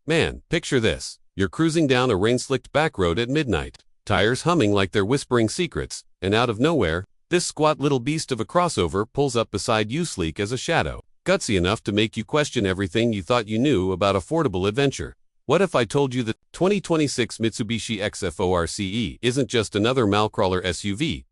Man, picture this. You're cruising down a rain-slicked back road at midnight, tires humming like they're whispering secrets, and out of nowhere, this squat little beast of a crossover pulls up beside you sleek as a shadow, gutsy enough to make you question everything you thought you knew about affordable adventure. What if I told you the 2026 Mitsubishi X-FORCE isn't just another malcrawler SUV,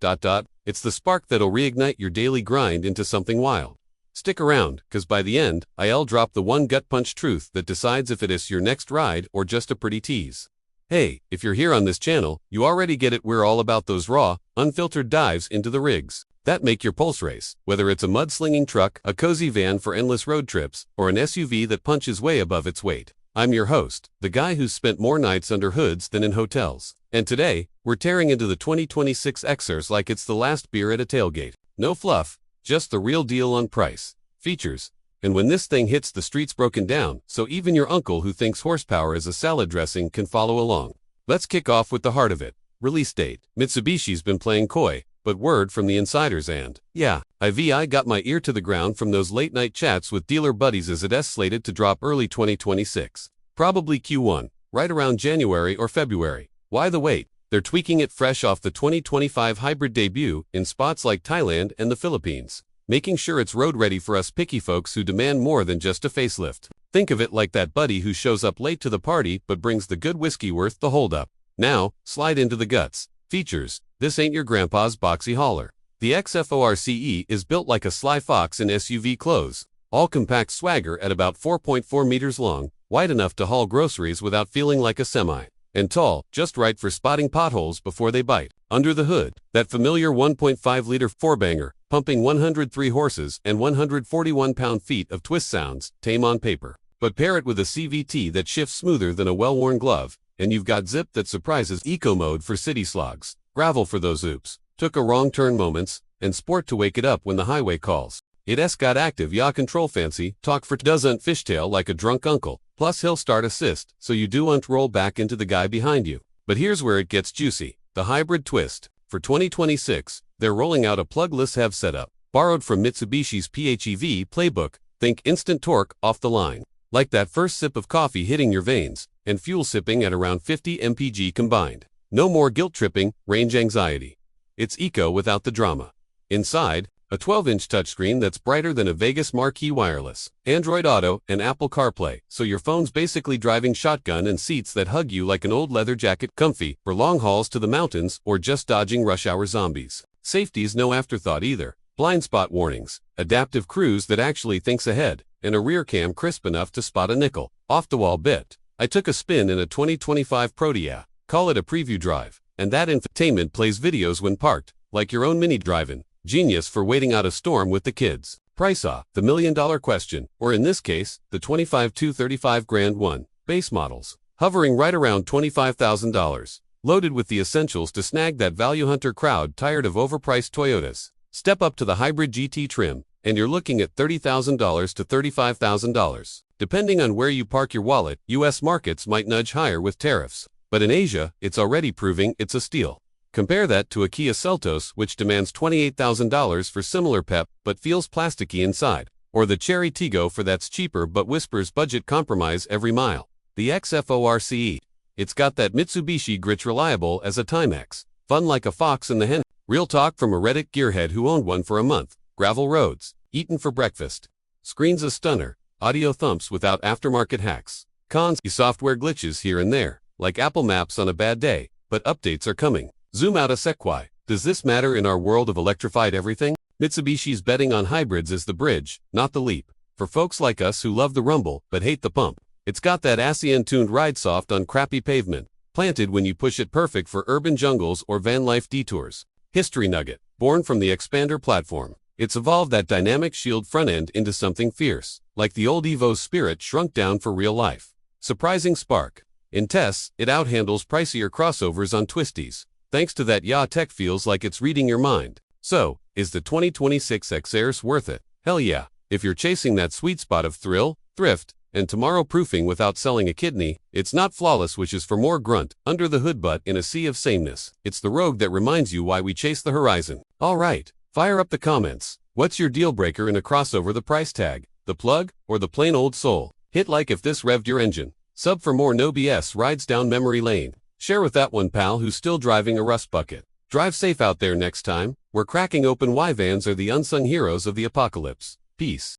it's the spark that'll reignite your daily grind into something wild. Stick around, cause by the end, I'll drop the one gut punch truth that decides if it is your next ride or just a pretty tease. Hey, if you're here on this channel, you already get it. We're all about those raw, unfiltered dives into the rigs that make your pulse race, whether it's a mud-slinging truck, a cozy van for endless road trips, or an SUV that punches way above its weight. I'm your host, the guy who's spent more nights under hoods than in hotels. And today, we're tearing into the 2026 XRs like it's the last beer at a tailgate. No fluff, just the real deal on price, features, and when this thing hits the streets broken down, so even your uncle who thinks horsepower is a salad dressing can follow along. Let's kick off with the heart of it. Release date. Mitsubishi's been playing coy, but word from the insiders and, yeah, I got my ear to the ground from those late night chats with dealer buddies as it's slated to drop early 2026. Probably Q1, right around January or February. Why the wait? They're tweaking it fresh off the 2025 hybrid debut in spots like Thailand and the Philippines, making sure it's road ready for us picky folks who demand more than just a facelift. Think of it like that buddy who shows up late to the party but brings the good whiskey worth the holdup. Now, slide into the guts. Features. This ain't your grandpa's boxy hauler. The X-FORCE is built like a sly fox in SUV clothes. All compact swagger at about 4.4 meters long, wide enough to haul groceries without feeling like a semi, and tall, just right for spotting potholes before they bite. Under the hood, that familiar 1.5-liter four-banger, pumping 103 horses and 141 pound-feet of twist sounds, tame on paper. But pair it with a CVT that shifts smoother than a well-worn glove, and you've got zip that surprises eco mode for city slogs, gravel for those oops, took a wrong turn moments, and sport to wake it up when the highway calls. It's got active yaw control fancy, talk for doesn't fishtail like a drunk uncle, plus hill start assist, so you don't roll back into the guy behind you. But here's where it gets juicy. The hybrid twist. For 2026, they're rolling out a plugless HEV setup, borrowed from Mitsubishi's PHEV playbook. Think instant torque off the line, like that first sip of coffee hitting your veins, and fuel sipping at around 50 mpg combined. No more guilt-tripping, range anxiety. It's eco without the drama. Inside, a 12-inch touchscreen that's brighter than a Vegas marquee wireless, Android Auto, and Apple CarPlay, so your phone's basically driving shotgun, and seats that hug you like an old leather jacket, comfy for long hauls to the mountains or just dodging rush hour zombies. Safety's no afterthought either. Blind spot warnings, adaptive cruise that actually thinks ahead, and a rear cam crisp enough to spot a nickel. Off-the-wall bit. I took a spin in a 2025 Protea, call it a preview drive, and that infotainment plays videos when parked, like your own mini drive-in. Genius for waiting out a storm with the kids. Price off, the $1 million question, or in this case, the 25 to 35 grand one. Base models, hovering right around $25,000. Loaded with the essentials to snag that value hunter crowd tired of overpriced Toyotas. Step up to the hybrid GT trim, and you're looking at $30,000 to $35,000. Depending on where you park your wallet, US markets might nudge higher with tariffs. But in Asia, it's already proving it's a steal. Compare that to a Kia Seltos, which demands $28,000 for similar pep but feels plasticky inside, or the Chery Tiggo for that's cheaper but whispers budget compromise every mile. The X-FORCE. It's got that Mitsubishi grit, reliable as a Timex, fun like a fox in the hen. Real talk from a Reddit gearhead who owned one for a month. Gravel roads, eaten for breakfast. Screen's a stunner, audio thumps without aftermarket hacks. Cons, software glitches here and there, like Apple Maps on a bad day, but updates are coming. Zoom out a sec. Why does this matter in our world of electrified everything? Mitsubishi's betting on hybrids is the bridge, not the leap. For folks like us who love the rumble but hate the pump, it's got that ASEAN-tuned ride soft on crappy pavement, planted when you push it, perfect for urban jungles or van life detours. History nugget, born from the Expander platform. It's evolved that dynamic shield front end into something fierce, like the old Evo's spirit shrunk down for real life. Surprising spark. In tests, it outhandles pricier crossovers on twisties. Thanks to that yaw tech, feels like it's reading your mind. So, is the 2026 XRs worth it? Hell yeah. If you're chasing that sweet spot of thrill, thrift, and tomorrow-proofing without selling a kidney, it's not flawless, which is for more grunt, under the hood, but in a sea of sameness. It's the rogue that reminds you why we chase the horizon. Alright, fire up the comments. What's your deal breaker in a crossover? The price tag, the plug, or the plain old soul? Hit like if this revved your engine. Sub for more no BS rides down memory lane. Share with that one pal who's still driving a rust bucket. Drive safe out there next time. We're cracking open why vans are the unsung heroes of the apocalypse. Peace.